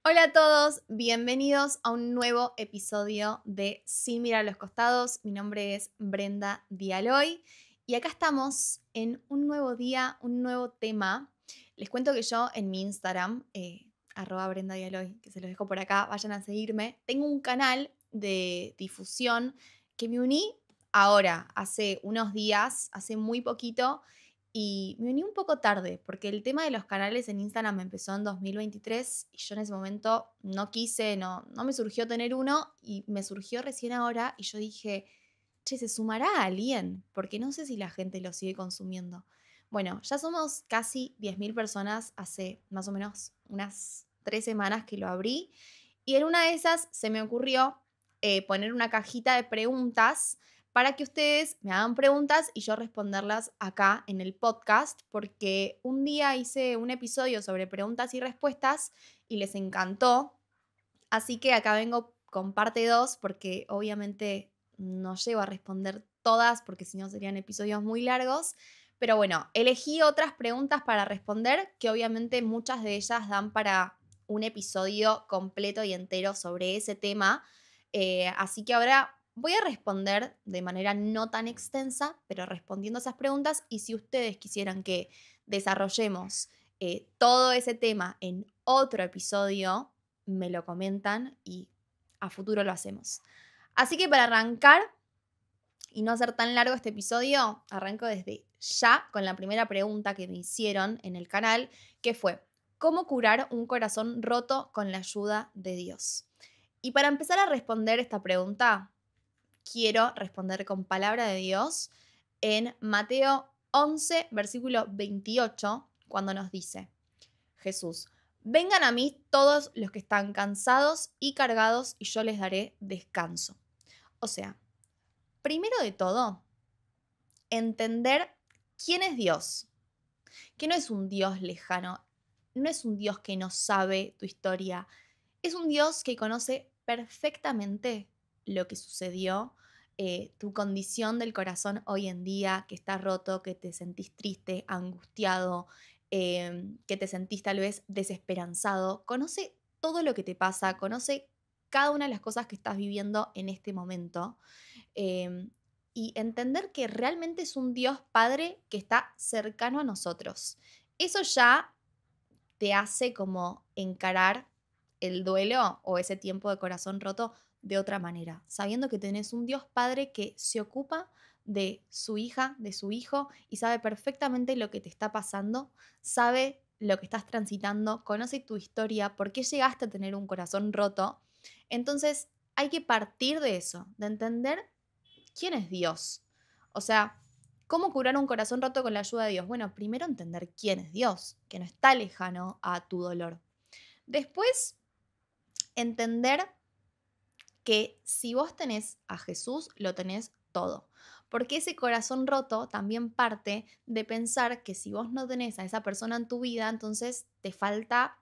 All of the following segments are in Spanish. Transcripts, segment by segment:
Hola a todos, bienvenidos a un nuevo episodio de Sin mirar a los costados. Mi nombre es Brenda Dialoy y acá estamos en un nuevo día, un nuevo tema. Les cuento que yo en mi Instagram, @Brenda Dialoy, que se los dejo por acá, vayan a seguirme, tengo un canal de difusión que me uní ahora, hace unos días, hace muy poquito. Y me uní un poco tarde, porque el tema de los canales en Instagram empezó en 2023 y yo en ese momento no quise, no me surgió tener uno y me surgió recién ahora y yo dije, che, ¿se sumará a alguien? Porque no sé si la gente lo sigue consumiendo. Bueno, ya somos casi 10.000 personas, hace más o menos unas 3 semanas que lo abrí y en una de esas se me ocurrió poner una cajita de preguntas para que ustedes me hagan preguntas y yo responderlas acá en el podcast, porque un día hice un episodio sobre preguntas y respuestas y les encantó. Así que acá vengo con parte 2 porque obviamente no llego a responder todas porque si no serían episodios muy largos. Pero bueno, elegí otras preguntas para responder que obviamente muchas de ellas dan para un episodio completo y entero sobre ese tema. Así que ahora voy a responder de manera no tan extensa, pero respondiendo esas preguntas. Y si ustedes quisieran que desarrollemos todo ese tema en otro episodio, me lo comentan y a futuro lo hacemos. Así que para arrancar y no hacer tan largo este episodio, arranco desde ya con la primera pregunta que me hicieron en el canal, que fue, ¿cómo curar un corazón roto con la ayuda de Dios? Y para empezar a responder esta pregunta, quiero responder con palabra de Dios en Mateo 11, versículo 28, cuando nos dice, Jesús, vengan a mí todos los que están cansados y cargados y yo les daré descanso. O sea, primero de todo, entender quién es Dios, que no es un Dios lejano, no es un Dios que no sabe tu historia, es un Dios que conoce perfectamente lo que sucedió, tu condición del corazón hoy en día, que está roto, que te sentís triste, angustiado, que te sentís tal vez desesperanzado. Conoce todo lo que te pasa, conoce cada una de las cosas que estás viviendo en este momento. em, y entender que realmente es un Dios Padre que está cercano a nosotros. Eso ya te hace como encarar el duelo o ese tiempo de corazón roto de otra manera, sabiendo que tenés un Dios Padre que se ocupa de su hija, de su hijo y sabe perfectamente lo que te está pasando, sabe lo que estás transitando, conoce tu historia, por qué llegaste a tener un corazón roto. Entonces hay que partir de eso, de entender quién es Dios. O sea, ¿cómo curar un corazón roto con la ayuda de Dios? Bueno, primero entender quién es Dios, que no está lejano a tu dolor. Después, entender que si vos tenés a Jesús, lo tenés todo. Porque ese corazón roto también parte de pensar que si vos no tenés a esa persona en tu vida, entonces te falta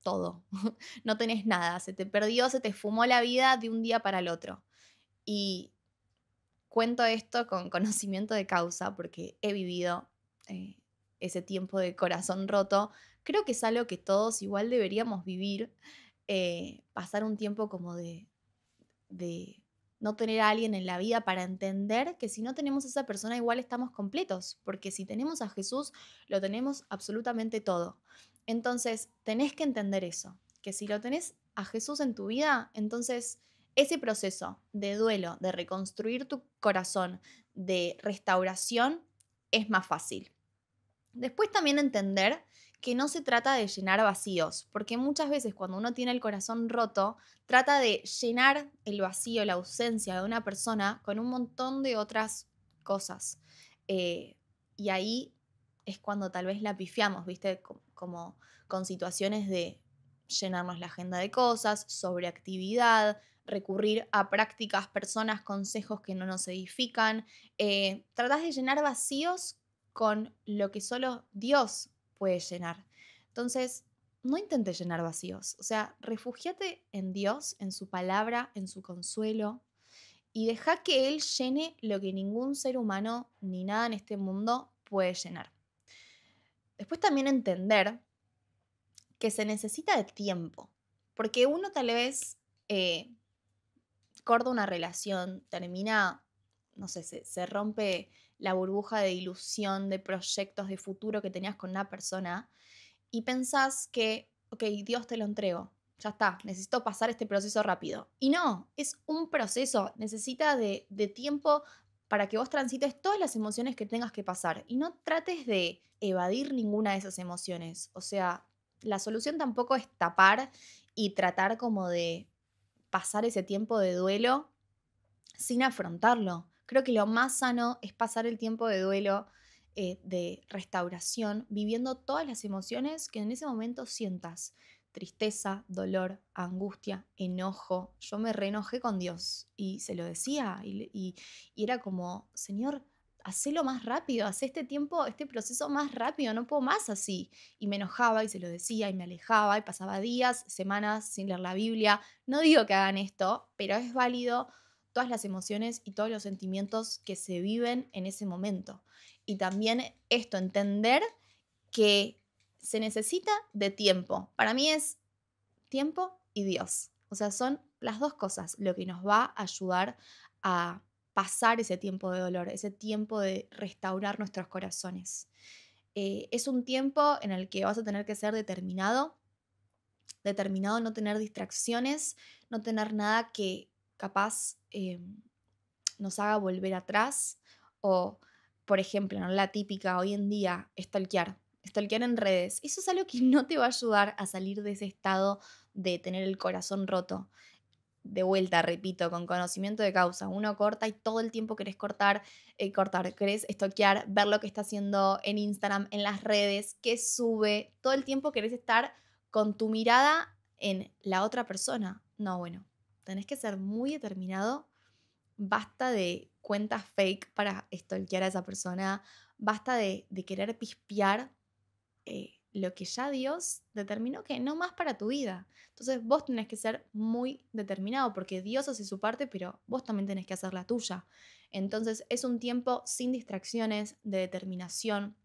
todo. No tenés nada, se te perdió, se te fumó la vida de un día para el otro. Y cuento esto con conocimiento de causa porque he vivido eh, ese tiempo de corazón roto. Creo que es algo que todos igual deberíamos vivir, pasar un tiempo como de no tener a alguien en la vida para entender que si no tenemos a esa persona igual estamos completos, porque si tenemos a Jesús lo tenemos absolutamente todo. Entonces tenés que entender eso, que si lo tenés a Jesús en tu vida, entonces ese proceso de duelo, de reconstruir tu corazón, de restauración, es más fácil. Después también entender que no se trata de llenar vacíos, porque muchas veces cuando uno tiene el corazón roto, trata de llenar el vacío, la ausencia de una persona con un montón de otras cosas. Eh, y ahí es cuando tal vez la pifiamos, ¿viste? Como con situaciones de llenarnos la agenda de cosas, sobreactividad, recurrir a prácticas, personas, consejos que no nos edifican. Tratás de llenar vacíos con lo que solo Dios puede llenar. Entonces, no intentes llenar vacíos. O sea, refugiate en Dios, en su palabra, en su consuelo y deja que Él llene lo que ningún ser humano ni nada en este mundo puede llenar. Después también entender que se necesita de tiempo. Porque uno tal vez eh, corta una relación, termina, no sé, se rompe la burbuja de ilusión, de proyectos, de futuro que tenías con una persona y pensás que, ok, Dios te lo entrego, ya está, necesito pasar este proceso rápido. Y no, es un proceso, necesita de tiempo para que vos transites todas las emociones que tengas que pasar y no trates de evadir ninguna de esas emociones. O sea, la solución tampoco es tapar y tratar como de pasar ese tiempo de duelo sin afrontarlo. Creo que lo más sano es pasar el tiempo de duelo, de restauración, viviendo todas las emociones que en ese momento sientas. Tristeza, dolor, angustia, enojo. Yo me reenojé con Dios y se lo decía y era como, Señor, hacelo más rápido, haz este tiempo, este proceso más rápido, no puedo más así. Y me enojaba y se lo decía y me alejaba y pasaba días, semanas sin leer la Biblia. No digo que hagan esto, pero es válido todas las emociones y todos los sentimientos que se viven en ese momento. Y también esto, entender que se necesita de tiempo. Para mí es tiempo y Dios. O sea, son las dos cosas lo que nos va a ayudar a pasar ese tiempo de dolor, ese tiempo de restaurar nuestros corazones. Es un tiempo en el que vas a tener que ser determinado, determinado, no tener distracciones, no tener nada que capaz nos haga volver atrás o, por ejemplo, ¿no? La típica hoy en día, stalkear en redes. Eso es algo que no te va a ayudar a salir de ese estado de tener el corazón roto. De vuelta, repito, con conocimiento de causa. Uno corta y todo el tiempo querés querés stalkear, ver lo que está haciendo en Instagram, en las redes, qué sube. Todo el tiempo querés estar con tu mirada en la otra persona. No, bueno, tenés que ser muy determinado. Basta de cuentas fake para stalkear a esa persona. Basta de querer pispear lo que ya Dios determinó que no más para tu vida. Entonces vos tenés que ser muy determinado porque Dios hace su parte, pero vos también tenés que hacer la tuya. Entonces es un tiempo sin distracciones, de determinación,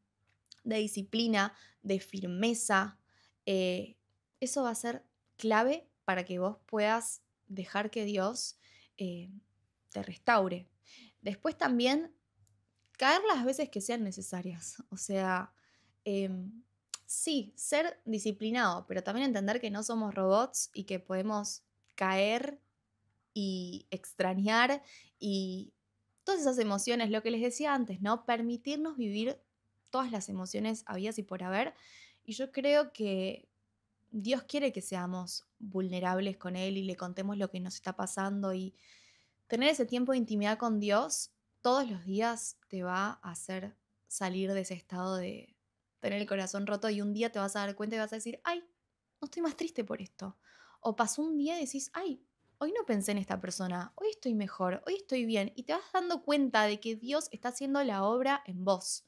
de disciplina, de firmeza. Eh, Eso va a ser clave para que vos puedas dejar que Dios eh, te restaure. Después también caer las veces que sean necesarias. O sea, em, sí, ser disciplinado, pero también entender que no somos robots y que podemos caer y extrañar y todas esas emociones, lo que les decía antes, ¿no? Permitirnos vivir todas las emociones habidas y por haber. Y yo creo que Dios quiere que seamos vulnerables con Él y le contemos lo que nos está pasando y tener ese tiempo de intimidad con Dios todos los días te va a hacer salir de ese estado de tener el corazón roto y un día te vas a dar cuenta y vas a decir, ay, no estoy más triste por esto. O pasó un día y decís, ay, hoy no pensé en esta persona, hoy estoy mejor, hoy estoy bien. Y te vas dando cuenta de que Dios está haciendo la obra en vos.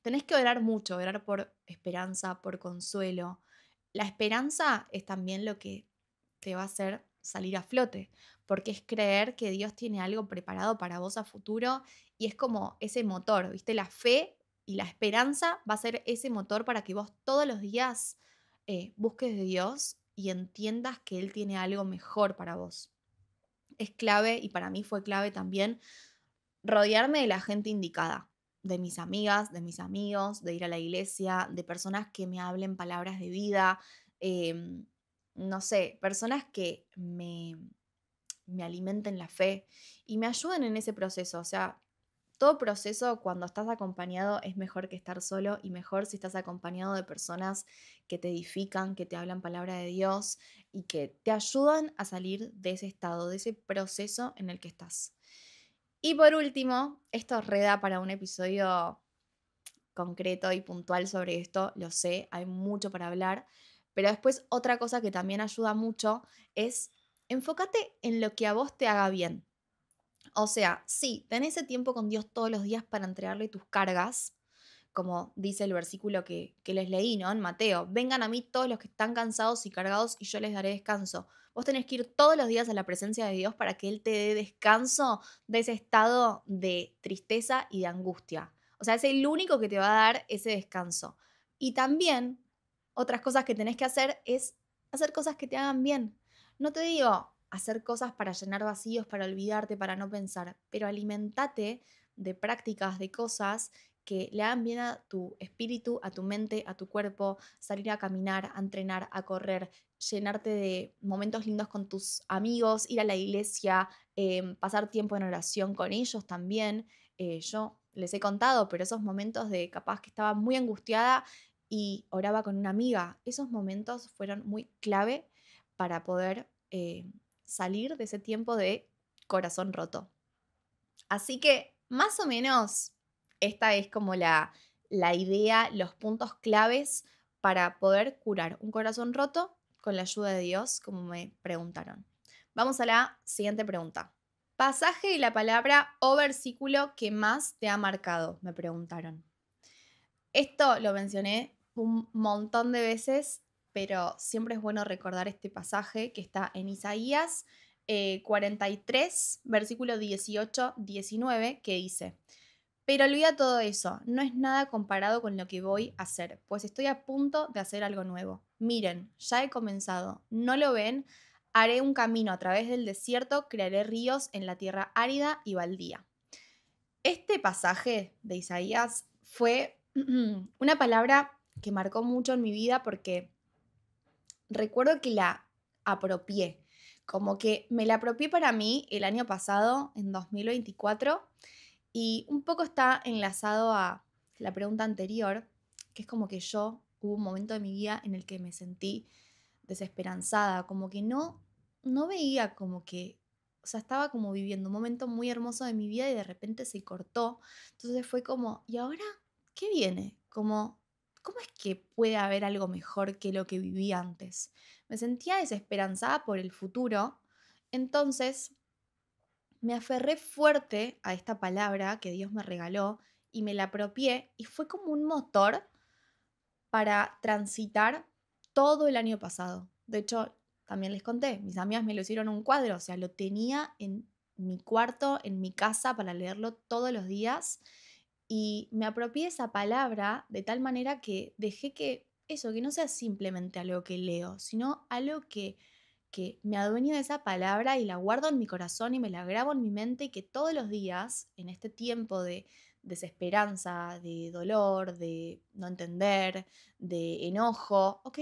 Tenés que orar mucho, orar por esperanza, por consuelo. La esperanza es también lo que te va a hacer salir a flote, porque es creer que Dios tiene algo preparado para vos a futuro y es como ese motor, ¿viste? La fe y la esperanza va a ser ese motor para que vos todos los días busques de Dios y entiendas que Él tiene algo mejor para vos. Es clave y para mí fue clave también rodearme de la gente indicada, de mis amigas, de mis amigos, de ir a la iglesia, de personas que me hablen palabras de vida, em, no sé, personas que me alimenten la fe y me ayuden en ese proceso. O sea, todo proceso cuando estás acompañado es mejor que estar solo y mejor si estás acompañado de personas que te edifican, que te hablan palabra de Dios y que te ayudan a salir de ese estado, de ese proceso en el que estás. Y por último, esto reda para un episodio concreto y puntual sobre esto, lo sé, hay mucho para hablar, pero después otra cosa que también ayuda mucho es enfócate en lo que a vos te haga bien. O sea, sí, tenés ese tiempo con Dios todos los días para entregarle tus cargas, como dice el versículo que les leí, ¿no? En Mateo, vengan a mí todos los que están cansados y cargados y yo les daré descanso. Vos tenés que ir todos los días a la presencia de Dios para que Él te dé descanso de ese estado de tristeza y de angustia. O sea, es el único que te va a dar ese descanso. Y también, otras cosas que tenés que hacer es hacer cosas que te hagan bien. No te digo hacer cosas para llenar vacíos, para olvidarte, para no pensar, pero alimentate de prácticas, de cosas que le hagan bien a tu espíritu, a tu mente, a tu cuerpo, salir a caminar, a entrenar, a correr, llenarte de momentos lindos con tus amigos, ir a la iglesia, pasar tiempo en oración con ellos también. Yo les he contado, pero esos momentos de capaz que estaba muy angustiada y oraba con una amiga, esos momentos fueron muy clave para poder salir de ese tiempo de corazón roto. Así que más o menos esta es como la idea, los puntos claves para poder curar un corazón roto con la ayuda de Dios, como me preguntaron. Vamos a la siguiente pregunta. Pasaje de la palabra o versículo que más te ha marcado, me preguntaron. Esto lo mencioné un montón de veces, pero siempre es bueno recordar este pasaje que está en Isaías 43, versículo 18-19, que dice: pero olvida todo eso, no es nada comparado con lo que voy a hacer, pues estoy a punto de hacer algo nuevo. Miren, ya he comenzado, ¿no lo ven? Haré un camino a través del desierto, crearé ríos en la tierra árida y baldía. Este pasaje de Isaías fue una palabra que marcó mucho en mi vida porque recuerdo que la apropié, como que me la apropié para mí el año pasado, en 2024, y un poco está enlazado a la pregunta anterior, que es como que yo hubo un momento de mi vida en el que me sentí desesperanzada, como que no veía como que, o sea, estaba como viviendo un momento muy hermoso de mi vida y de repente se cortó. Entonces fue como, ¿y ahora qué viene? Como, ¿cómo es que puede haber algo mejor que lo que viví antes? Me sentía desesperanzada por el futuro, entonces me aferré fuerte a esta palabra que Dios me regaló y me la apropié y fue como un motor para transitar todo el año pasado. De hecho, también les conté, mis amigas me lo hicieron un cuadro, o sea, lo tenía en mi cuarto, en mi casa, para leerlo todos los días y me apropié esa palabra de tal manera que dejé que eso, que no sea simplemente algo que leo, sino algo que me adueño de esa palabra y la guardo en mi corazón y me la grabo en mi mente y que todos los días, en este tiempo de desesperanza, de dolor, de no entender, de enojo, ok,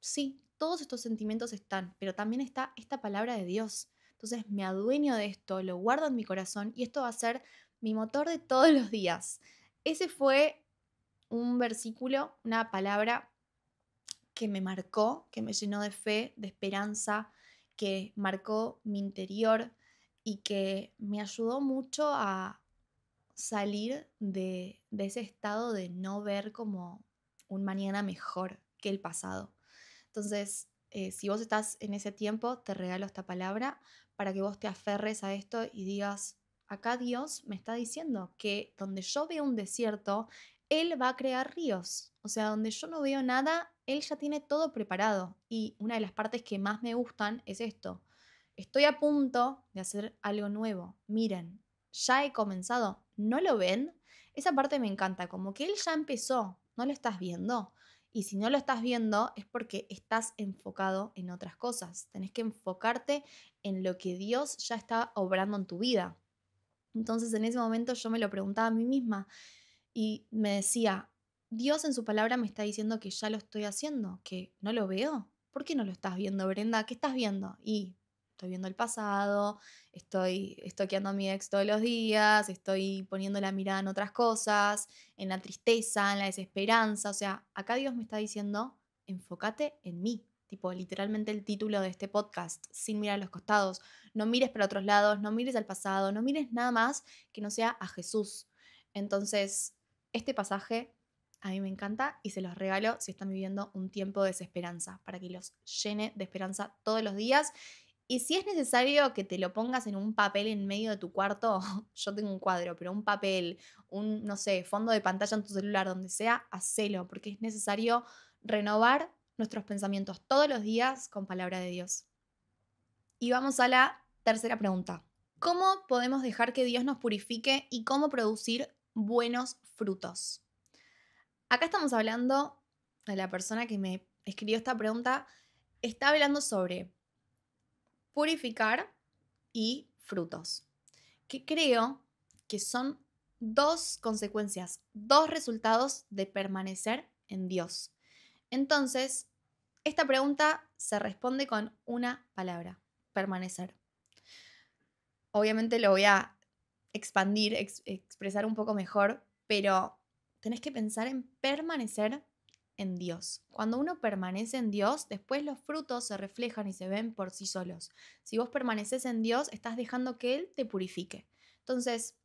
sí, todos estos sentimientos están, pero también está esta palabra de Dios. Entonces me adueño de esto, lo guardo en mi corazón y esto va a ser mi motor de todos los días. Ese fue un versículo, una palabra que me marcó, que me llenó de fe, de esperanza, que marcó mi interior y que me ayudó mucho a salir de ese estado de no ver como un mañana mejor que el pasado. Entonces, si vos estás en ese tiempo, te regalo esta palabra para que vos te aferres a esto y digas, acá Dios me está diciendo que donde yo veo un desierto, Él va a crear ríos. O sea, donde yo no veo nada, Él ya tiene todo preparado. Y una de las partes que más me gustan es esto. Estoy a punto de hacer algo nuevo. Miren, ya he comenzado. ¿No lo ven? Esa parte me encanta, como que Él ya empezó. ¿No lo estás viendo? Y si no lo estás viendo es porque estás enfocado en otras cosas. Tenés que enfocarte en lo que Dios ya está obrando en tu vida. Entonces en ese momento yo me lo preguntaba a mí misma y me decía, Dios en su palabra me está diciendo que ya lo estoy haciendo, que no lo veo. ¿Por qué no lo estás viendo, Brenda? ¿Qué estás viendo? Y estoy viendo el pasado, estoy estoqueando a mi ex todos los días, estoy poniendo la mirada en otras cosas, en la tristeza, en la desesperanza. O sea, acá Dios me está diciendo, enfócate en mí. Tipo, literalmente el título de este podcast, sin mirar a los costados. No mires para otros lados, no mires al pasado, no mires nada más que no sea a Jesús. Entonces, este pasaje a mí me encanta y se los regalo si están viviendo un tiempo de desesperanza, para que los llene de esperanza todos los días. Y si es necesario que te lo pongas en un papel en medio de tu cuarto, yo tengo un cuadro, pero un papel, un, no sé, fondo de pantalla en tu celular, donde sea, hacelo, porque es necesario renovar nuestros pensamientos todos los días con palabra de Dios. Y vamos a la tercera pregunta. ¿Cómo podemos dejar que Dios nos purifique y cómo producir buenos frutos? Acá estamos hablando de la persona que me escribió esta pregunta. está hablando sobre purificar y frutos, que creo que son dos consecuencias, dos resultados de permanecer en Dios. Entonces, esta pregunta se responde con una palabra: permanecer. Obviamente lo voy a expandir, expresar un poco mejor, pero tenés que pensar en permanecer en Dios. Cuando uno permanece en Dios, después los frutos se reflejan y se ven por sí solos. Si vos permaneces en Dios, estás dejando que Él te purifique. Entonces,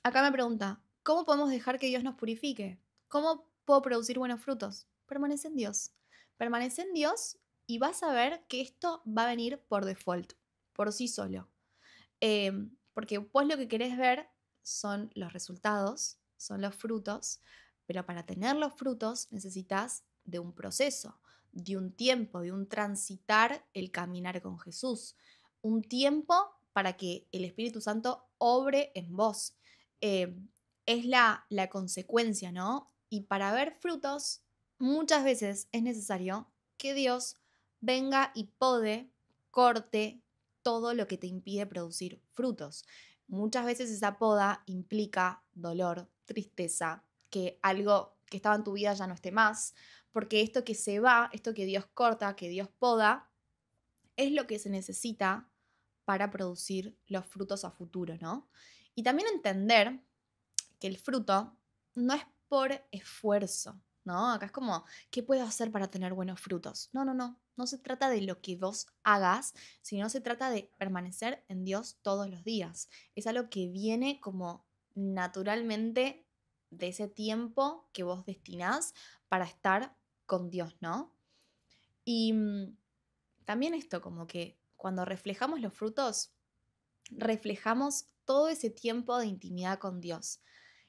acá me pregunta, ¿cómo podemos dejar que Dios nos purifique? ¿Cómo puedo producir buenos frutos? Permanece en Dios. Permanece en Dios y vas a ver que esto va a venir por default, por sí solo. Porque vos lo que querés ver son los resultados, son los frutos, pero para tener los frutos necesitas de un proceso, de un tiempo, de un transitar el caminar con Jesús, un tiempo para que el Espíritu Santo obre en vos. Eh, es la consecuencia, ¿no? Y para ver frutos, muchas veces es necesario que Dios venga y pode, corte todo lo que te impide producir frutos. Muchas veces esa poda implica dolor, tristeza, que algo que estaba en tu vida ya no esté más, porque esto que se va, esto que Dios corta, que Dios poda, es lo que se necesita para producir los frutos a futuro, ¿no? Y también entender que el fruto no es por esfuerzo, ¿no? Acá es como, ¿qué puedo hacer para tener buenos frutos? No, no, no. No se trata de lo que vos hagas, sino se trata de permanecer en Dios todos los días. Es algo que viene como naturalmente de ese tiempo que vos destinás para estar con Dios, ¿no? Y también esto, como que cuando reflejamos los frutos, reflejamos todo ese tiempo de intimidad con Dios.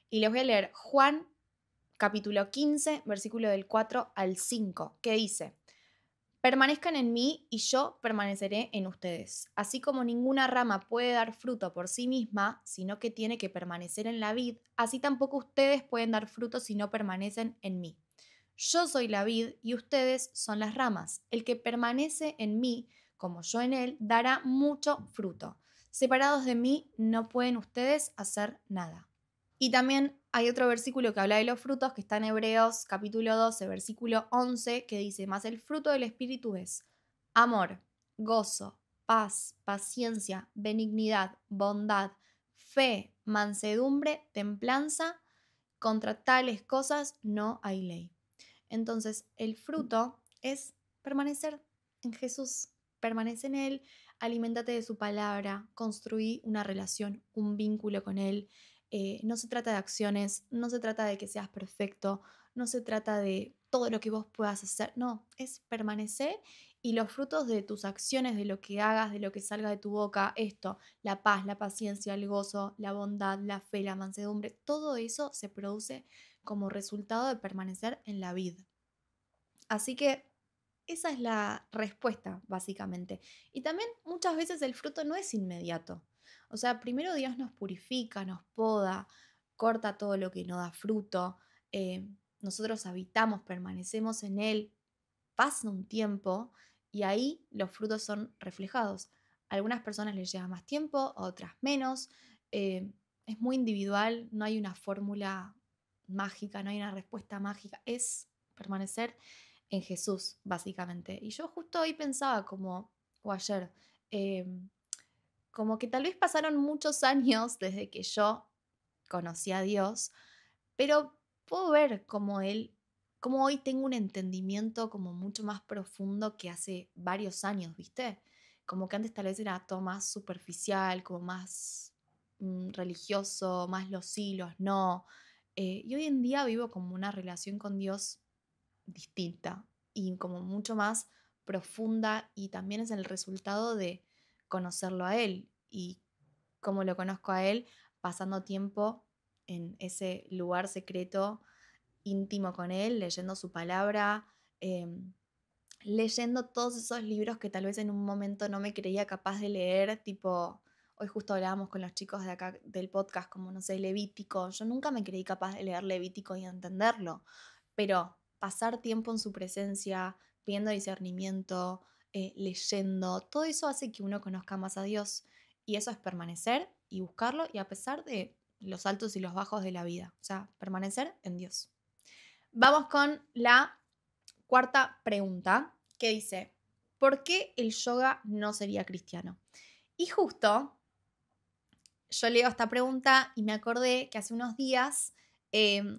Y les voy a leer Juan capítulo 15, versículo del 4 al 5, que dice: permanezcan en mí y yo permaneceré en ustedes. Así como ninguna rama puede dar fruto por sí misma, sino que tiene que permanecer en la vid, así tampoco ustedes pueden dar fruto si no permanecen en mí. Yo soy la vid y ustedes son las ramas. El que permanece en mí, como yo en él, dará mucho fruto. Separados de mí no pueden ustedes hacer nada. Y también hay otro versículo que habla de los frutos, que está en Hebreos capítulo 12, versículo 11, que dice: mas el fruto del Espíritu es amor, gozo, paz, paciencia, benignidad, bondad, fe, mansedumbre, templanza. Contra tales cosas no hay ley. Entonces, el fruto es permanecer en Jesús, permanece en Él, aliméntate de su palabra, construí una relación, un vínculo con Él. No se trata de acciones, no se trata de que seas perfecto, no se trata de todo lo que vos puedas hacer, no, es permanecer y los frutos de tus acciones, de lo que hagas, de lo que salga de tu boca, esto, la paz, la paciencia, el gozo, la bondad, la fe, la mansedumbre, todo eso se produce como resultado de permanecer en la vid. Así que esa es la respuesta, básicamente. Y también muchas veces el fruto no es inmediato. O sea, primero Dios nos purifica, nos poda, corta todo lo que no da fruto. Nosotros habitamos, permanecemos en Él, pasa un tiempo y ahí los frutos son reflejados. A algunas personas les lleva más tiempo, a otras menos. Es muy individual, no hay una fórmula mágica, no hay una respuesta mágica. Es permanecer en Jesús, básicamente. Y yo justo hoy pensaba como, o ayer, eh, como que tal vez pasaron muchos años desde que yo conocí a Dios, pero puedo ver como Él, como hoy tengo un entendimiento como mucho más profundo que hace varios años, ¿viste? Como que antes tal vez era todo más superficial, como más religioso, más los hilos, no. Y hoy en día vivo como una relación con Dios distinta y como mucho más profunda y también es el resultado de conocerlo a Él y como lo conozco a Él, pasando tiempo en ese lugar secreto, íntimo con Él, leyendo su palabra, leyendo todos esos libros que tal vez en un momento no me creía capaz de leer, tipo, hoy justo hablábamos con los chicos de acá del podcast, como no sé, Levítico, yo nunca me creí capaz de leer Levítico y entenderlo, pero pasar tiempo en su presencia, pidiendo discernimiento, leyendo. Todo eso hace que uno conozca más a Dios. Y eso es permanecer y buscarlo y a pesar de los altos y los bajos de la vida. O sea, permanecer en Dios. Vamos con la cuarta pregunta que dice, ¿por qué el yoga no sería cristiano? Y justo yo leo esta pregunta y me acordé que hace unos días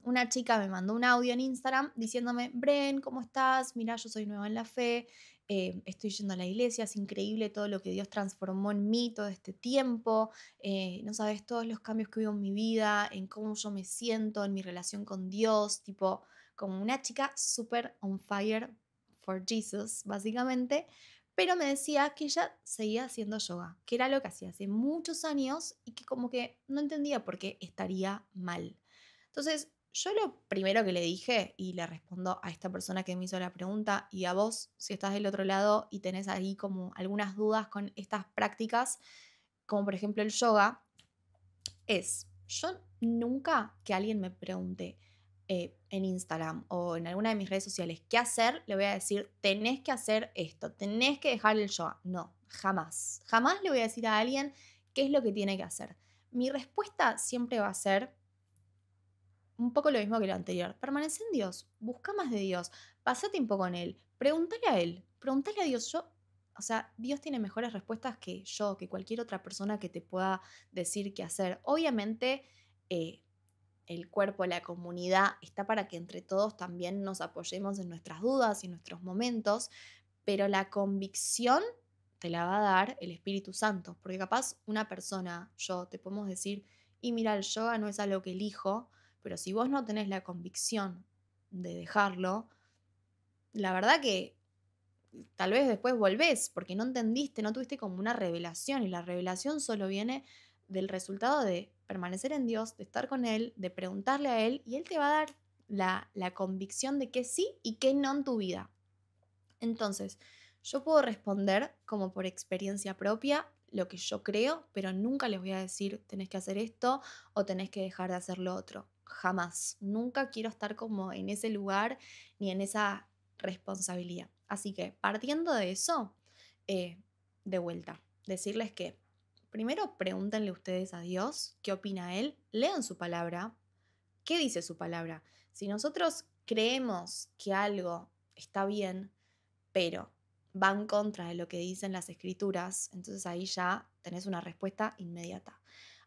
una chica me mandó un audio en Instagram diciéndome, Bren, ¿cómo estás? Mira, yo soy nueva en la fe, estoy yendo a la iglesia, es increíble todo lo que Dios transformó en mí todo este tiempo, no sabes todos los cambios que hubo en mi vida, en cómo yo me siento, en mi relación con Dios, tipo, como una chica súper on fire for Jesus, básicamente. Pero me decía que ella seguía haciendo yoga, que era lo que hacía hace muchos años y que como que no entendía por qué estaría mal. Entonces, yo lo primero que le dije, y le respondo a esta persona que me hizo la pregunta, y a vos, si estás del otro lado y tenés ahí como algunas dudas con estas prácticas, como por ejemplo el yoga, es, yo nunca que alguien me pregunte en Instagram o en alguna de mis redes sociales qué hacer, le voy a decir, tenés que hacer esto, tenés que dejar el yoga. No, jamás. Jamás le voy a decir a alguien qué es lo que tiene que hacer. Mi respuesta siempre va a ser un poco lo mismo que lo anterior. Permanece en Dios, busca más de Dios, pasa tiempo con Él, pregúntale a Él, pregúntale a Dios. O sea, Dios tiene mejores respuestas que yo, que cualquier otra persona que te pueda decir qué hacer. Obviamente, eh, el cuerpo, la comunidad, está para que entre todos también nos apoyemos en nuestras dudas y en nuestros momentos, pero la convicción te la va a dar el Espíritu Santo, porque capaz una persona, yo, te podemos decir, y mira, el yoga no es algo que elijo, pero si vos no tenés la convicción de dejarlo, la verdad que tal vez después volvés porque no entendiste, no tuviste como una revelación y la revelación solo viene del resultado de permanecer en Dios, de estar con Él, de preguntarle a Él y Él te va a dar la convicción de que sí y que no en tu vida. Entonces, yo puedo responder como por experiencia propia lo que yo creo, pero nunca les voy a decir tenés que hacer esto o tenés que dejar de hacer lo otro. Jamás. Nunca quiero estar como en ese lugar ni en esa responsabilidad. Así que partiendo de eso, de vuelta, decirles que primero pregúntenle ustedes a Dios qué opina Él, lean su palabra, qué dice su palabra. Si nosotros creemos que algo está bien, pero va en contra de lo que dicen las escrituras, entonces ahí ya tenés una respuesta inmediata.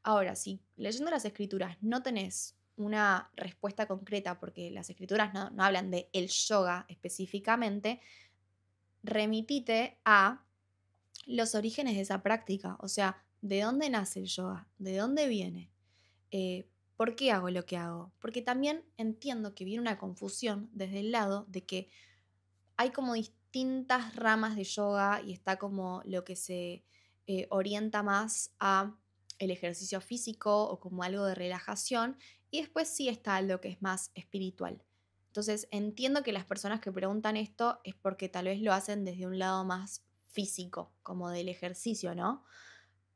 Ahora, si leyendo las escrituras no tenés una respuesta concreta, porque las escrituras no hablan de el yoga específicamente, remitite a los orígenes de esa práctica, o sea, ¿de dónde nace el yoga? ¿De dónde viene? ¿Por qué hago lo que hago? Porque también entiendo que viene una confusión desde el lado de que hay como distintas ramas de yoga y está como lo que se orienta más a el ejercicio físico o como algo de relajación y después sí está lo que es más espiritual. Entonces entiendo que las personas que preguntan esto es porque tal vez lo hacen desde un lado más físico, como del ejercicio, ¿no?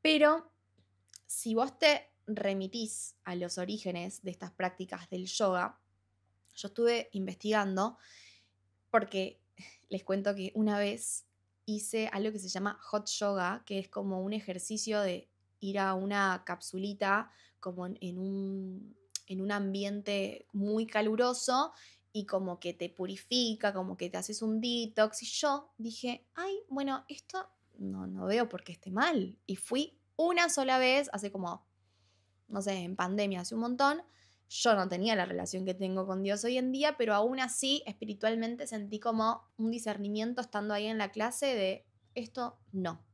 Pero si vos te remitís a los orígenes de estas prácticas del yoga, yo estuve investigando porque les cuento que una vez hice algo que se llama hot yoga, que es como un ejercicio de ir a una capsulita como en un ambiente muy caluroso y como que te purifica, como que te haces un detox. Y yo dije, ay, bueno, esto no veo por qué esté mal. Y fui una sola vez, hace como, no sé, en pandemia, hace un montón. Yo no tenía la relación que tengo con Dios hoy en día, pero aún así espiritualmente sentí como un discernimiento estando ahí en la clase de esto no.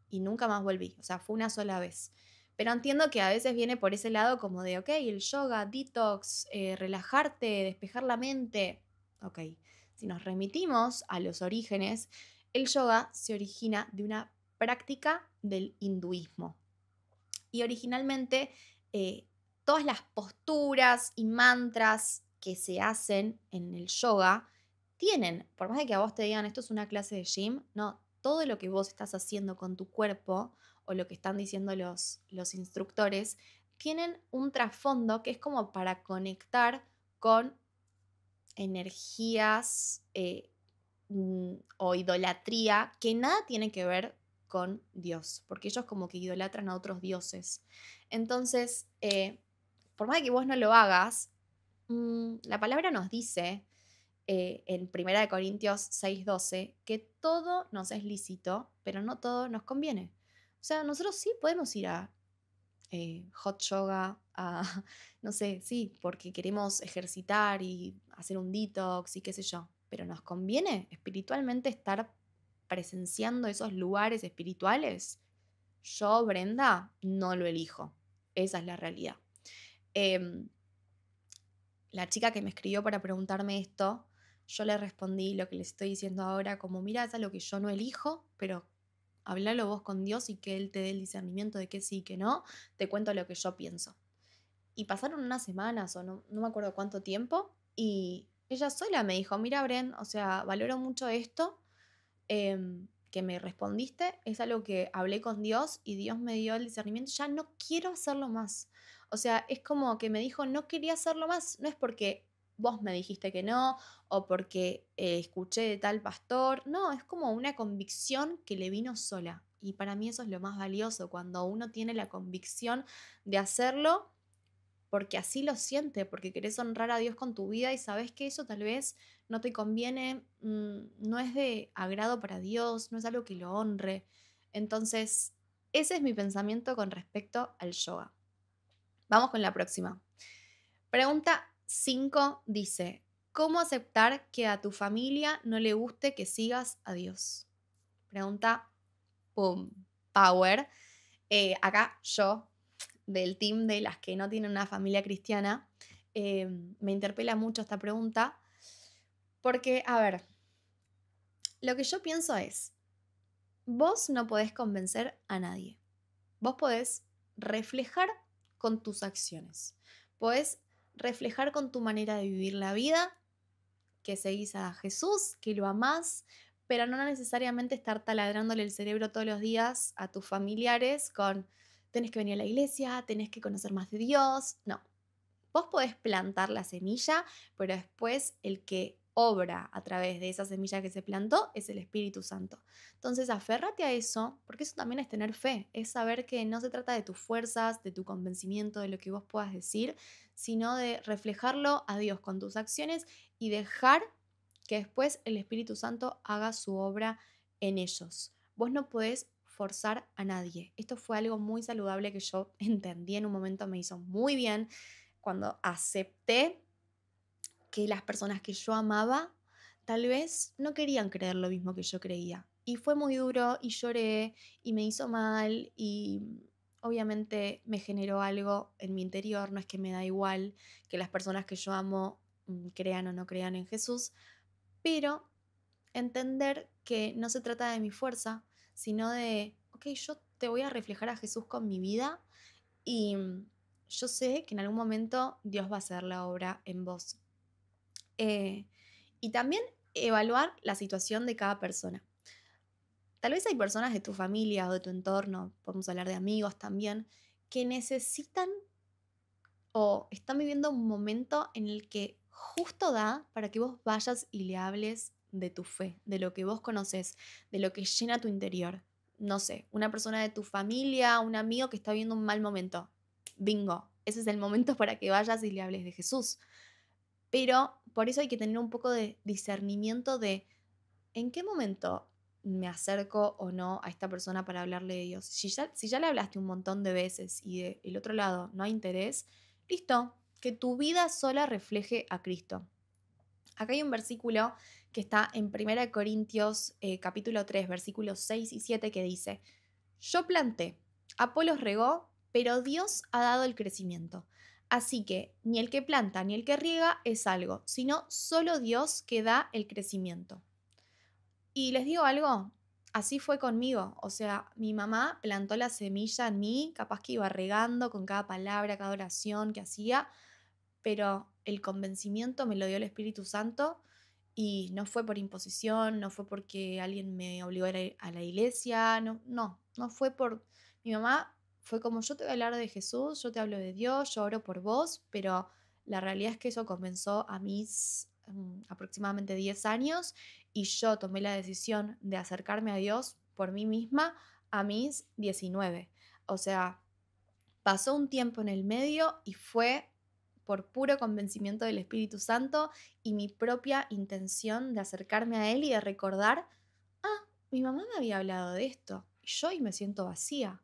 Y nunca más volví, o sea, fue una sola vez. Pero entiendo que a veces viene por ese lado como de, ok, el yoga, detox, relajarte, despejar la mente. Ok, si nos remitimos a los orígenes, el yoga se origina de una práctica del hinduismo. Y originalmente eh, todas las posturas y mantras que se hacen en el yoga tienen, por más de que a vos te digan esto es una clase de gym, no, todo lo que vos estás haciendo con tu cuerpo o lo que están diciendo los instructores, tienen un trasfondo que es como para conectar con energías o idolatría que nada tiene que ver con Dios, porque ellos como que idolatran a otros dioses. Entonces, por más de que vos no lo hagas, la palabra nos dice en 1 Corintios 6:12 que todo nos es lícito, pero no todo nos conviene. O sea, nosotros sí podemos ir a hot yoga, a, no sé, sí, porque queremos ejercitar y hacer un detox y qué sé yo, pero nos conviene espiritualmente estar presenciando esos lugares espirituales. Yo, Brenda, no lo elijo. Esa es la realidad. Em, la chica que me escribió para preguntarme esto, yo le respondí lo que les estoy diciendo ahora, como mira, es algo que yo no elijo, pero hablalo vos con Dios y que Él te dé el discernimiento de que sí y que no, te cuento lo que yo pienso. Y pasaron unas semanas o no me acuerdo cuánto tiempo y ella sola me dijo, mira Bren, o sea, valoro mucho esto que me respondiste, es algo que hablé con Dios y Dios me dio el discernimiento, ya no quiero hacerlo más. O sea, es como que me dijo, no quería hacerlo más, no es porque vos me dijiste que no o porque escuché de tal pastor, no, es como una convicción que le vino sola. Y para mí eso es lo más valioso, cuando uno tiene la convicción de hacerlo porque así lo siente, porque querés honrar a Dios con tu vida y sabes que eso tal vez no te conviene, no es de agrado para Dios, no es algo que lo honre. Entonces, ese es mi pensamiento con respecto al yoga. Vamos con la próxima. Pregunta 5 dice, ¿cómo aceptar que a tu familia no le guste que sigas a Dios? Pregunta, pum, power. Acá yo del team de las que no tienen una familia cristiana, me interpela mucho esta pregunta, porque, a ver, lo que yo pienso es, vos no podés convencer a nadie, vos podés reflejar con tus acciones, podés reflejar con tu manera de vivir la vida, que seguís a Jesús, que lo amás, pero no necesariamente estar taladrándole el cerebro todos los días a tus familiares con tenés que venir a la iglesia, tenés que conocer más de Dios. No, vos podés plantar la semilla, pero después el que obra a través de esa semilla que se plantó es el Espíritu Santo. Entonces, aférrate a eso, porque eso también es tener fe, es saber que no se trata de tus fuerzas, de tu convencimiento, de lo que vos puedas decir, sino de reflejarlo a Dios con tus acciones y dejar que después el Espíritu Santo haga su obra en ellos. Vos no podés forzar a nadie. Esto fue algo muy saludable que yo entendí en un momento, me hizo muy bien cuando acepté que las personas que yo amaba tal vez no querían creer lo mismo que yo creía. Y fue muy duro y lloré y me hizo mal y obviamente me generó algo en mi interior. No es que me da igual que las personas que yo amo crean o no crean en Jesús, pero entender que no se trata de mi fuerza, sino de, ok, yo te voy a reflejar a Jesús con mi vida y yo sé que en algún momento Dios va a hacer la obra en vos. Eh, y también evaluar la situación de cada persona. Tal vez hay personas de tu familia o de tu entorno, podemos hablar de amigos también, que necesitan o están viviendo un momento en el que justo da para que vos vayas y le hables de tu fe, de lo que vos conoces, de lo que llena tu interior. No sé, una persona de tu familia, un amigo que está viviendo un mal momento. Bingo, ese es el momento para que vayas y le hables de Jesús. Pero por eso hay que tener un poco de discernimiento de en qué momento me acerco o no a esta persona para hablarle de Dios. Si ya le hablaste un montón de veces y del otro lado no hay interés, listo, que tu vida sola refleje a Cristo. Acá hay un versículo que está en 1 Corintios capítulo 3, versículos 6 y 7 que dice, yo planté, Apolos regó, pero Dios ha dado el crecimiento. Así que ni el que planta ni el que riega es algo, sino solo Dios que da el crecimiento. Y les digo algo, así fue conmigo. O sea, mi mamá plantó la semilla en mí, capaz que iba regando con cada palabra, cada oración que hacía, pero el convencimiento me lo dio el Espíritu Santo y no fue por imposición, no fue porque alguien me obligó a ir a la iglesia, no fue por... Mi mamá fue como yo te voy a hablar de Jesús, yo te hablo de Dios, yo oro por vos, pero la realidad es que eso comenzó a mis aproximadamente 10 años y yo tomé la decisión de acercarme a Dios por mí misma a mis 19. O sea, pasó un tiempo en el medio y fue por puro convencimiento del Espíritu Santo y mi propia intención de acercarme a Él y de recordar, mi mamá me había hablado de esto y yo hoy me siento vacía.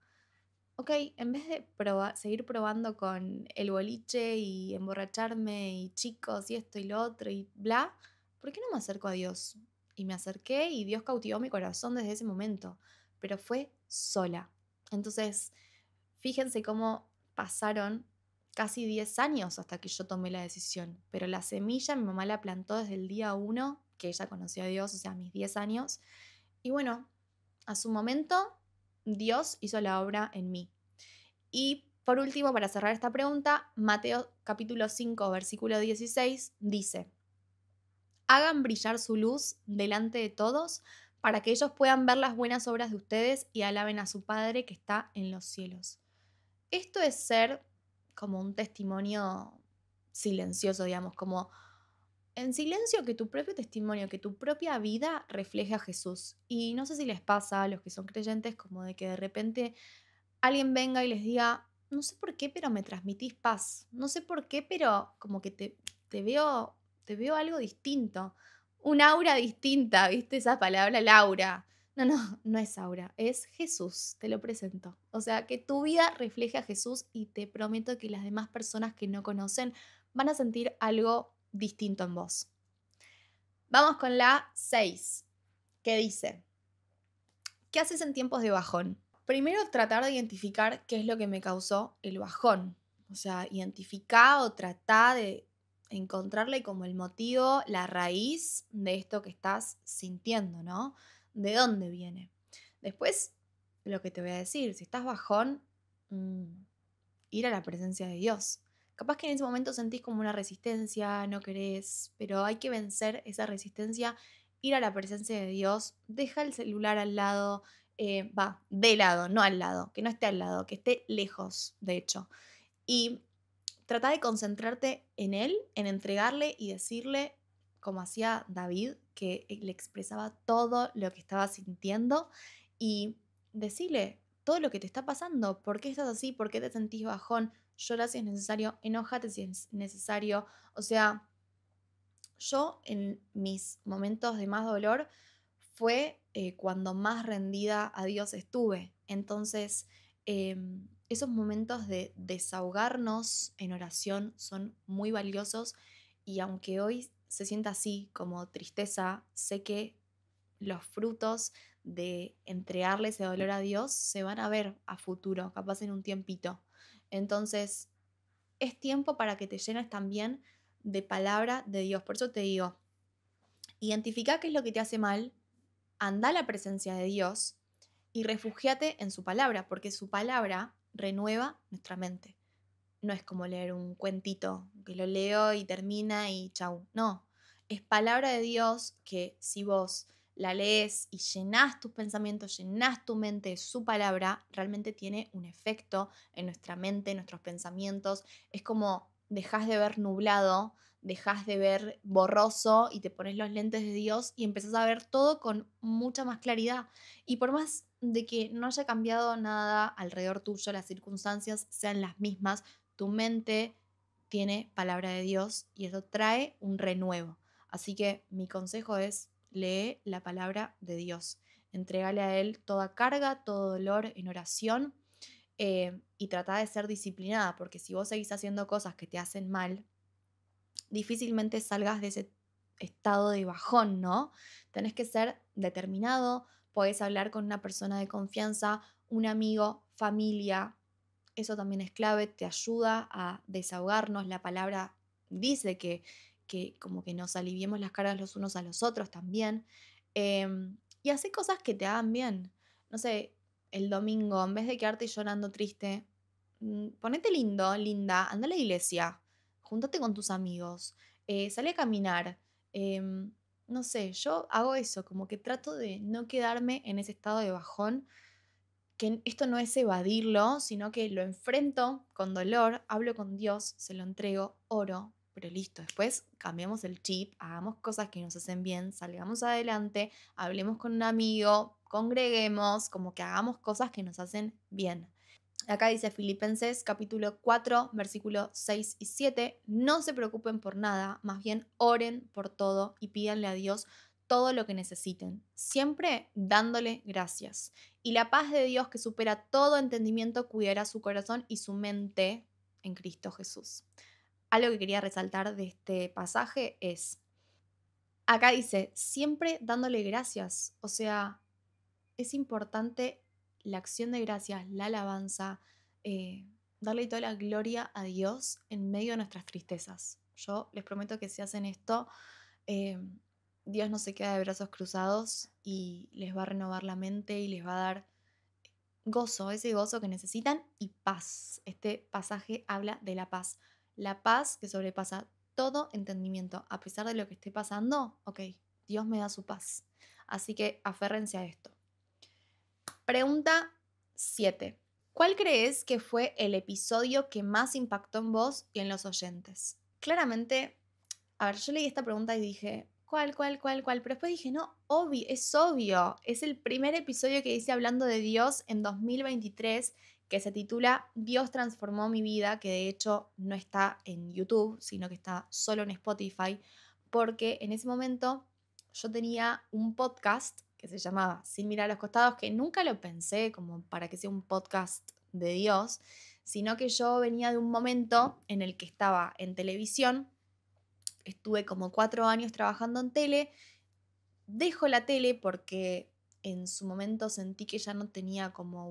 Ok, en vez de seguir probando con el boliche y emborracharme y chicos y esto y lo otro y bla, ¿por qué no me acerco a Dios? Y me acerqué y Dios cautivó mi corazón desde ese momento, pero fue sola. Entonces, fíjense cómo pasaron casi 10 años hasta que yo tomé la decisión, pero la semilla mi mamá la plantó desde el día 1 que ella conoció a Dios, o sea, a mis 10 años. Y bueno, a su momento, Dios hizo la obra en mí. Y por último, para cerrar esta pregunta, Mateo capítulo 5, versículo 16 dice: hagan brillar su luz delante de todos para que ellos puedan ver las buenas obras de ustedes y alaben a su Padre que está en los cielos. Esto es ser como un testimonio silencioso, digamos, como en silencio que tu propio testimonio, que tu propia vida refleje a Jesús. Y no sé si les pasa a los que son creyentes como de que de repente alguien venga y les diga, no sé por qué, pero me transmitís paz. No sé por qué, pero como que te veo algo distinto. Un aura distinta, ¿viste esa palabra, Laura? No, no, no es aura, es Jesús, te lo presento. O sea, que tu vida refleje a Jesús y te prometo que las demás personas que no conocen van a sentir algo distinto en vos. Vamos con la 6, que dice, ¿qué haces en tiempos de bajón? Primero, tratar de identificar qué es lo que me causó el bajón. O sea, identificar o tratar de encontrarle como el motivo, la raíz de esto que estás sintiendo, ¿no? ¿De dónde viene? Después, lo que te voy a decir, si estás bajón, mm, ir a la presencia de Dios. Capaz que en ese momento sentís como una resistencia, no querés, pero hay que vencer esa resistencia, ir a la presencia de Dios, deja el celular al lado, de lado, no al lado, que no esté al lado, que esté lejos, de hecho. Y trata de concentrarte en Él, en entregarle y decirle, como hacía David, que le expresaba todo lo que estaba sintiendo y decirle todo lo que te está pasando, por qué estás así, por qué te sentís bajón, llora si es necesario, enójate si es necesario. O sea, yo en mis momentos de más dolor fue cuando más rendida a Dios estuve. Entonces, esos momentos de desahogarnos en oración son muy valiosos y aunque hoy se sienta así como tristeza, sé que los frutos de entregarle ese dolor a Dios se van a ver a futuro, capaz en un tiempito. Entonces, es tiempo para que te llenes también de palabra de Dios. Por eso te digo, identifica qué es lo que te hace mal, anda a la presencia de Dios y refúgiate en su palabra, porque su palabra renueva nuestra mente. No es como leer un cuentito que lo leo y termina y chau. No, es palabra de Dios que si vos la lees y llenás tus pensamientos, llenás tu mente de su palabra, realmente tiene un efecto en nuestra mente, en nuestros pensamientos. Es como dejás de ver nublado, dejás de ver borroso y te pones los lentes de Dios y empezás a ver todo con mucha más claridad. Y por más de que no haya cambiado nada alrededor tuyo, las circunstancias sean las mismas, tu mente tiene palabra de Dios y eso trae un renuevo. Así que mi consejo es lee la palabra de Dios. Entrégale a Él toda carga, todo dolor en oración y trata de ser disciplinada, porque si vos seguís haciendo cosas que te hacen mal, difícilmente salgas de ese estado de bajón, ¿no? Tenés que ser determinado, podés hablar con una persona de confianza, un amigo, familia, eso también es clave, te ayuda a desahogarnos. La palabra dice que como que nos aliviemos las cargas los unos a los otros también. Y hacer cosas que te hagan bien. No sé, el domingo, en vez de quedarte llorando triste, ponete lindo, linda, anda a la iglesia, júntate con tus amigos, sale a caminar. No sé, yo hago eso, como que trato de no quedarme en ese estado de bajón, que esto no es evadirlo, sino que lo enfrento con dolor, hablo con Dios, se lo entrego, oro pero listo, después cambiamos el chip, hagamos cosas que nos hacen bien, salgamos adelante, hablemos con un amigo, congreguemos, como que hagamos cosas que nos hacen bien. Acá dice Filipenses capítulo 4, versículos 6 y 7, no se preocupen por nada, más bien oren por todo y pídanle a Dios todo lo que necesiten, siempre dándole gracias. Y la paz de Dios que supera todo entendimiento cuidará su corazón y su mente en Cristo Jesús. Algo que quería resaltar de este pasaje es, acá dice, siempre dándole gracias, o sea, es importante la acción de gracias, la alabanza, eh, darle toda la gloria a Dios en medio de nuestras tristezas. Yo les prometo que si hacen esto, eh, Dios no se queda de brazos cruzados y les va a renovar la mente y les va a dar gozo, ese gozo que necesitan y paz. Este pasaje habla de la paz que sobrepasa todo entendimiento. A pesar de lo que esté pasando, ok, Dios me da su paz. Así que aférrense a esto. Pregunta 7. ¿Cuál crees que fue el episodio que más impactó en vos y en los oyentes? Claramente, a ver, yo leí esta pregunta y dije, ¿cuál? Pero después dije, no, es obvio. Es el primer episodio que hice hablando de Dios en 2023, que se titula Dios transformó mi vida, que de hecho no está en YouTube, sino que está solo en Spotify, porque en ese momento yo tenía un podcast que se llamaba Sin mirar a los costados, que nunca lo pensé como para que sea un podcast de Dios, sino que yo venía de un momento en el que estaba en televisión, estuve como 4 años trabajando en tele, dejo la tele porque en su momento sentí que ya no tenía como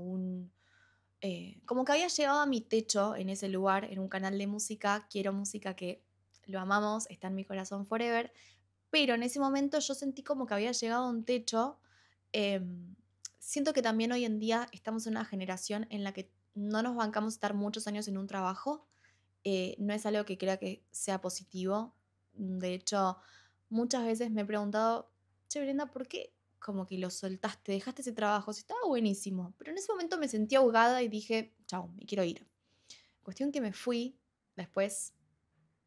como que había llegado a mi techo en ese lugar, en un canal de música, quiero música que lo amamos, está en mi corazón forever, pero en ese momento yo sentí como que había llegado a un techo. Siento que también hoy en día estamos en una generación en la que no nos bancamos estar muchos años en un trabajo. No es algo que crea que sea positivo. De hecho, muchas veces me he preguntado, che, Brenda, ¿por qué como que lo soltaste, dejaste ese trabajo? Si estaba buenísimo. Pero en ese momento me sentí ahogada y dije, chao, me quiero ir. Cuestión que me fui, después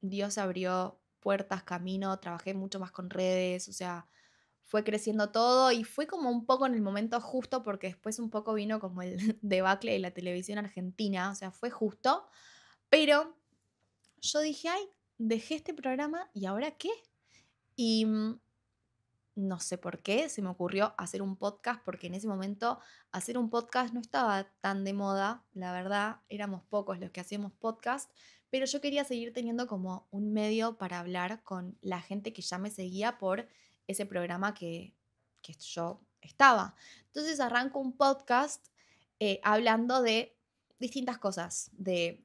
Dios abrió puertas, camino, trabajé mucho más con redes, o sea, fue creciendo todo y fue como un poco en el momento justo porque después un poco vino como el debacle de la televisión argentina, o sea, fue justo, pero yo dije, ay, dejé este programa y ahora qué? Y no sé por qué se me ocurrió hacer un podcast, porque en ese momento hacer un podcast no estaba tan de moda, la verdad, éramos pocos los que hacíamos podcast, pero yo quería seguir teniendo como un medio para hablar con la gente que ya me seguía por ese programa que yo estaba. Entonces arranco un podcast hablando de distintas cosas, de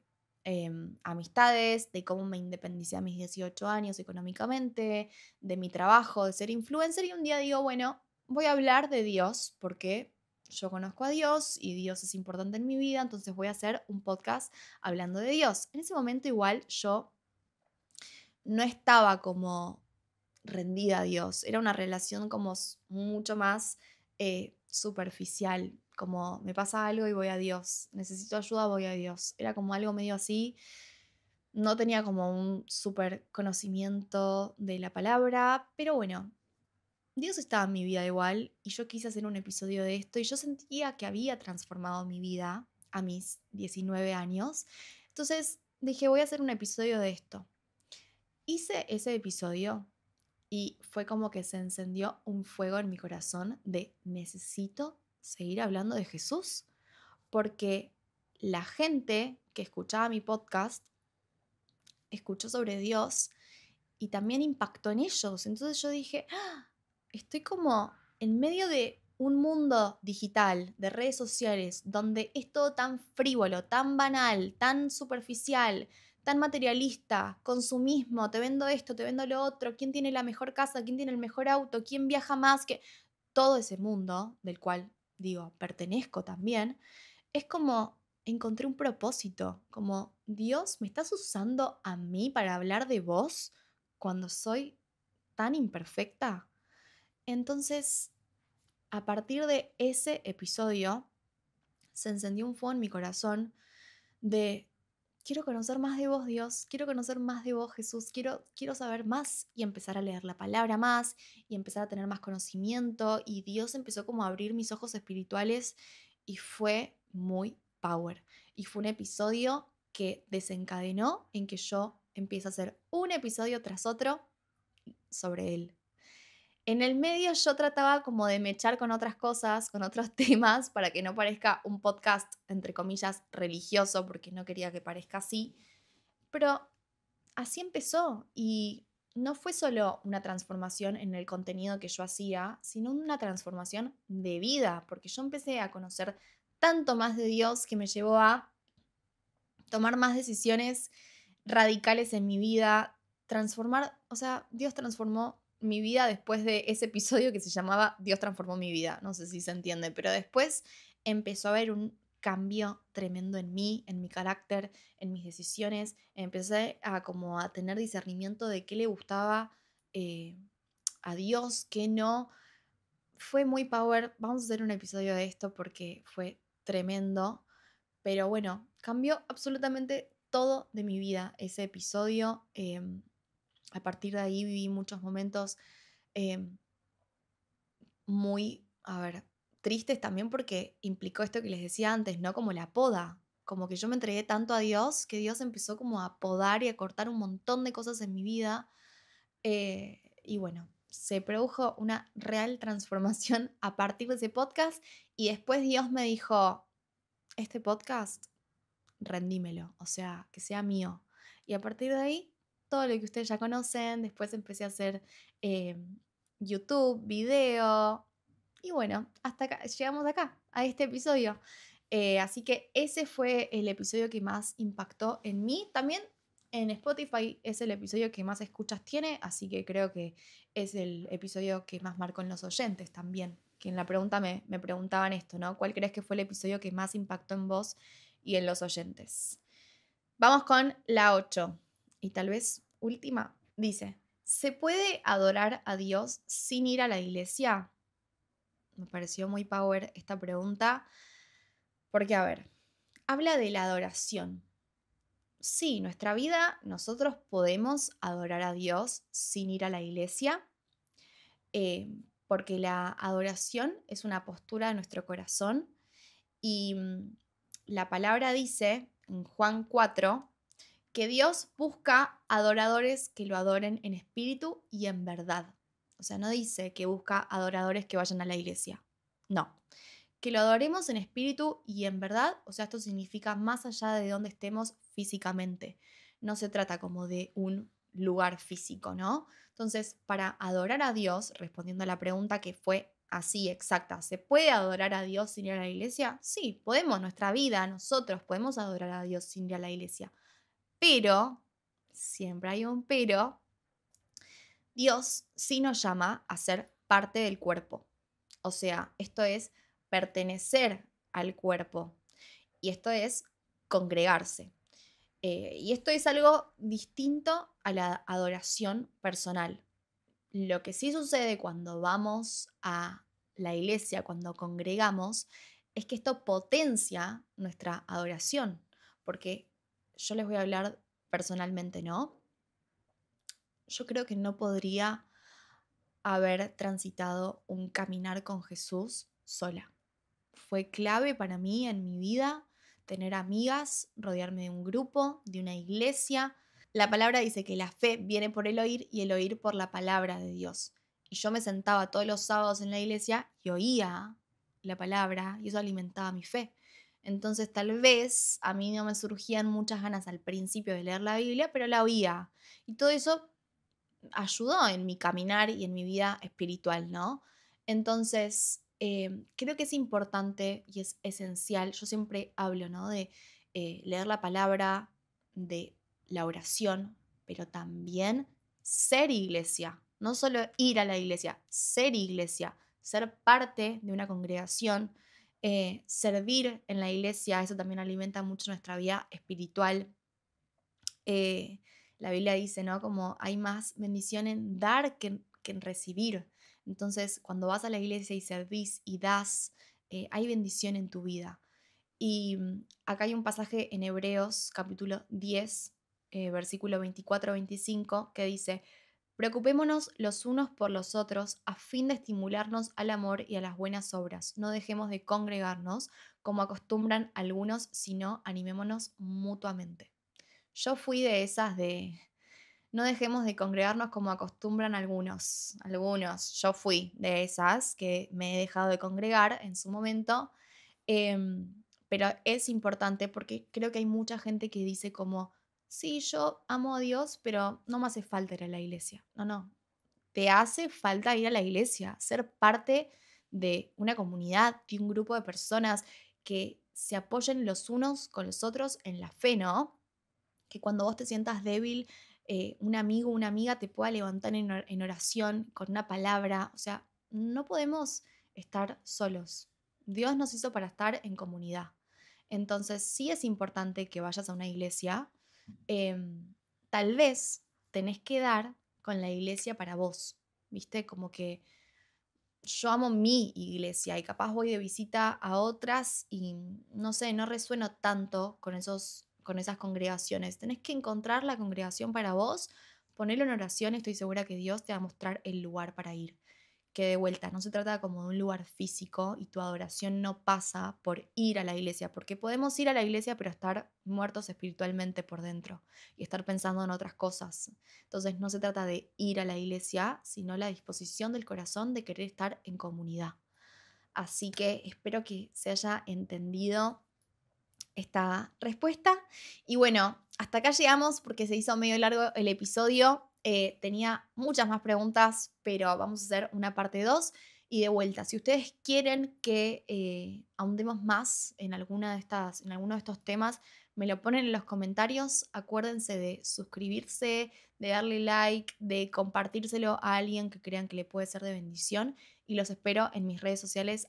amistades, de cómo me independicé a mis 18 años económicamente, de mi trabajo, de ser influencer, y un día digo, bueno, voy a hablar de Dios porque yo conozco a Dios y Dios es importante en mi vida, entonces voy a hacer un podcast hablando de Dios. En ese momento igual yo no estaba como rendida a Dios, era una relación como mucho más superficial, como me pasa algo y voy a Dios, necesito ayuda, voy a Dios. Era como algo medio así, no tenía como un súper conocimiento de la palabra, pero bueno, Dios estaba en mi vida igual y yo quise hacer un episodio de esto y yo sentía que había transformado mi vida a mis 19 años. Entonces dije, voy a hacer un episodio de esto. Hice ese episodio y fue como que se encendió un fuego en mi corazón de necesito seguir hablando de Jesús, porque la gente que escuchaba mi podcast escuchó sobre Dios y también impactó en ellos. Entonces yo dije, "Ah, estoy como en medio de un mundo digital, de redes sociales, donde es todo tan frívolo, tan banal, tan superficial, tan materialista, consumismo, te vendo esto, te vendo lo otro, quién tiene la mejor casa, quién tiene el mejor auto, quién viaja más, que todo ese mundo del cual digo, pertenezco también, es como encontré un propósito, como Dios, ¿me estás usando a mí para hablar de vos cuando soy tan imperfecta? Entonces, a partir de ese episodio, se encendió un fuego en mi corazón de quiero conocer más de vos, Dios, quiero conocer más de vos, Jesús, quiero saber más y empezar a leer la palabra más y empezar a tener más conocimiento y Dios empezó como a abrir mis ojos espirituales y fue muy power. Y fue un episodio que desencadenó en que yo empiece a hacer un episodio tras otro sobre él. En el medio yo trataba como de mechar con otras cosas, con otros temas, para que no parezca un podcast, entre comillas, religioso, porque no quería que parezca así. Pero así empezó y no fue solo una transformación en el contenido que yo hacía, sino una transformación de vida, porque yo empecé a conocer tanto más de Dios que me llevó a tomar más decisiones radicales en mi vida, transformar, o sea, Dios transformó mi vida después de ese episodio que se llamaba Dios transformó mi vida, no sé si se entiende, pero después empezó a haber un cambio tremendo en mí, en mi carácter, en mis decisiones, empecé a como a tener discernimiento de qué le gustaba eh, a Dios, qué no. Fue muy power, vamos a hacer un episodio de esto porque fue tremendo, pero bueno, cambió absolutamente todo de mi vida ese episodio. A partir de ahí viví muchos momentos em, muy, a ver, tristes también porque implicó esto que les decía antes, ¿no? Como la poda. Como que yo me entregué tanto a Dios que Dios empezó como a podar y a cortar un montón de cosas en mi vida. Y bueno, se produjo una real transformación a partir de ese podcast y después Dios me dijo, este podcast rendímelo, o sea, que sea mío. Y a partir de ahí, todo lo que ustedes ya conocen, después empecé a hacer eh, YouTube, video, y bueno, hasta acá, llegamos acá, a este episodio. Así que ese fue el episodio que más impactó en mí. También en Spotify es el episodio que más escuchas tiene, así que creo que es el episodio que más marcó en los oyentes también. Que en la pregunta me preguntaban esto, ¿no? ¿Cuál crees que fue el episodio que más impactó en vos y en los oyentes? Vamos con la 8 y tal vez última. Dice, ¿se puede adorar a Dios sin ir a la iglesia? Me pareció muy power esta pregunta porque, a ver, habla de la adoración. Sí, nuestra vida, nosotros podemos adorar a Dios sin ir a la iglesia, eh, porque la adoración es una postura de nuestro corazón y la palabra dice en Juan 4 que Dios busca adoradores que lo adoren en espíritu y en verdad. O sea, no dice que busca adoradores que vayan a la iglesia. No, que lo adoremos en espíritu y en verdad, o sea, esto significa más allá de donde estemos físicamente. No se trata como de un lugar físico, ¿no? Entonces, para adorar a Dios, respondiendo a la pregunta que fue así exacta, ¿se puede adorar a Dios sin ir a la iglesia? Sí, podemos, nuestra vida, nosotros podemos adorar a Dios sin ir a la iglesia. Pero, siempre hay un pero, Dios sí nos llama a ser parte del cuerpo. O sea, esto es pertenecer al cuerpo y esto es congregarse. Y esto es algo distinto a la adoración personal. Lo que sí sucede cuando vamos a la iglesia, cuando congregamos, es que esto potencia nuestra adoración, porque yo les voy a hablar personalmente, ¿no? Yo creo que no podría haber transitado un caminar con Jesús sola. Fue clave para mí en mi vida tener amigas, rodearme de un grupo, de una iglesia. La palabra dice que la fe viene por el oír y el oír por la palabra de Dios. Y yo me sentaba todos los sábados en la iglesia y oía la palabra y eso alimentaba mi fe. Entonces tal vez a mí no me surgían muchas ganas al principio de leer la Biblia, pero la oía. Y todo eso ayudó en mi caminar y en mi vida espiritual, ¿no? Entonces, creo que es importante y es esencial, yo siempre hablo, ¿no? De leer la palabra, de la oración, pero también ser iglesia, no solo ir a la iglesia, ser parte de una congregación, servir en la iglesia, eso también alimenta mucho nuestra vida espiritual. eh, la Biblia dice, ¿no? Como hay más bendición en dar que en recibir. Entonces, cuando vas a la iglesia y servís y das, hay bendición en tu vida. Y acá hay un pasaje en Hebreos capítulo 10, versículo 24-25, que dice, preocupémonos los unos por los otros a fin de estimularnos al amor y a las buenas obras. No dejemos de congregarnos como acostumbran algunos, sino animémonos mutuamente. Yo fui de esas de no dejemos de congregarnos como acostumbran algunos. Yo fui de esas que me he dejado de congregar en su momento. Pero es importante porque creo que hay mucha gente que dice como, sí, yo amo a Dios, pero no me hace falta ir a la iglesia. No, no, te hace falta ir a la iglesia, ser parte de una comunidad, de un grupo de personas que se apoyen los unos con los otros en la fe, ¿no? Que cuando vos te sientas débil, un amigo, una amiga te pueda levantar en oración con una palabra. O sea, no podemos estar solos. Dios nos hizo para estar en comunidad. Entonces, sí es importante que vayas a una iglesia. Tal vez tenés que dar con la iglesia para vos, ¿viste? Como que yo amo mi iglesia y capaz voy de visita a otras y no sé, no resueno tanto con esas congregaciones. Tenés que encontrar la congregación para vos, ponerlo en oración, estoy segura que Dios te va a mostrar el lugar para ir. Que de vuelta, no se trata como de un lugar físico y tu adoración no pasa por ir a la iglesia, porque podemos ir a la iglesia pero estar muertos espiritualmente por dentro y estar pensando en otras cosas. Entonces no se trata de ir a la iglesia, sino la disposición del corazón de querer estar en comunidad. Así que espero que se haya entendido esta respuesta. Y bueno, hasta acá llegamos porque se hizo medio largo el episodio. Tenía muchas más preguntas, pero vamos a hacer una parte 2. Y de vuelta, si ustedes quieren que ahondemos más en en alguno de estos temas, me lo ponen en los comentarios. Acuérdense de suscribirse, de darle like, de compartírselo a alguien que crean que le puede ser de bendición. Y los espero en mis redes sociales,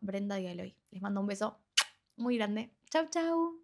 @BrendaDialoy. Les mando un beso muy grande. Chau, chau.